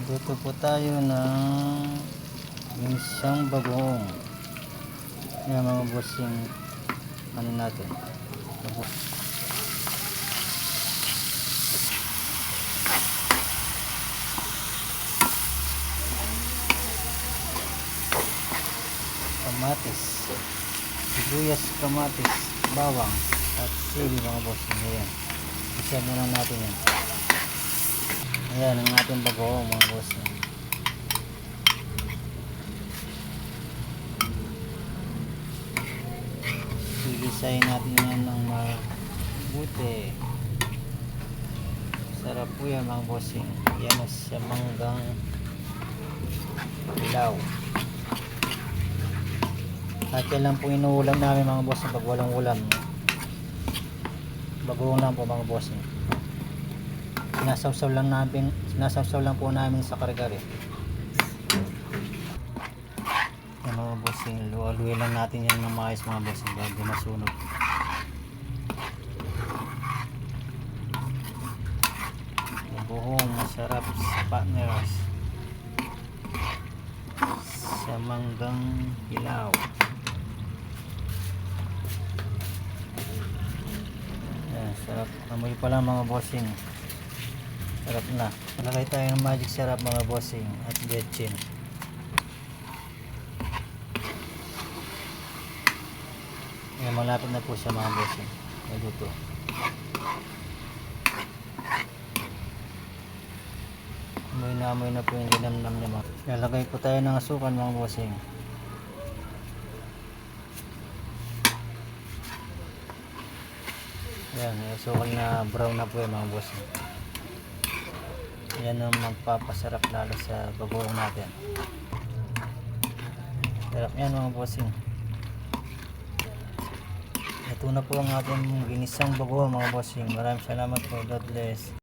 Luto po tayo ng ginsang bagoong. Yan mga boss yung ano natin. Kamatis, sibuyas, kamatis, bawang at sili mga boss. Ayan. Isa muna natin yan. Ayan ang ating bagoong mga boss. Gigisahin natin yan ng mabuti. Sarap po yan mga bossing. Yan na siya manggang ilaw. At yan lang po inuulam namin mga bossing pag walang ulam. Bagoong lang po mga bossing. Sinasawsaw lang po namin sa kare-kare. Yan mga bossing, luwaluin lang natin yan ng maayos mga bossing bago masunog. Buhong masarap sa partners sa manggang hilaw. Yan, sarap. Amoy pa lang mga bossing. Sarap na. Malagay tayo ng magic sarap mga bossing at getchin. Yan, malapit na po siya mga bossing. Maluto. Amoy na po yung linamnam niya mga. Lalagay po tayo ng asukal mga bossing. Yan, asukal na brown na po yung mga bossing. Yan ang magpapasarap lalo sa bagoong natin. Sarap yan mga bossing. Ito na po ang ating ginisang bagoong mga bossing. Maraming salamat po. God bless.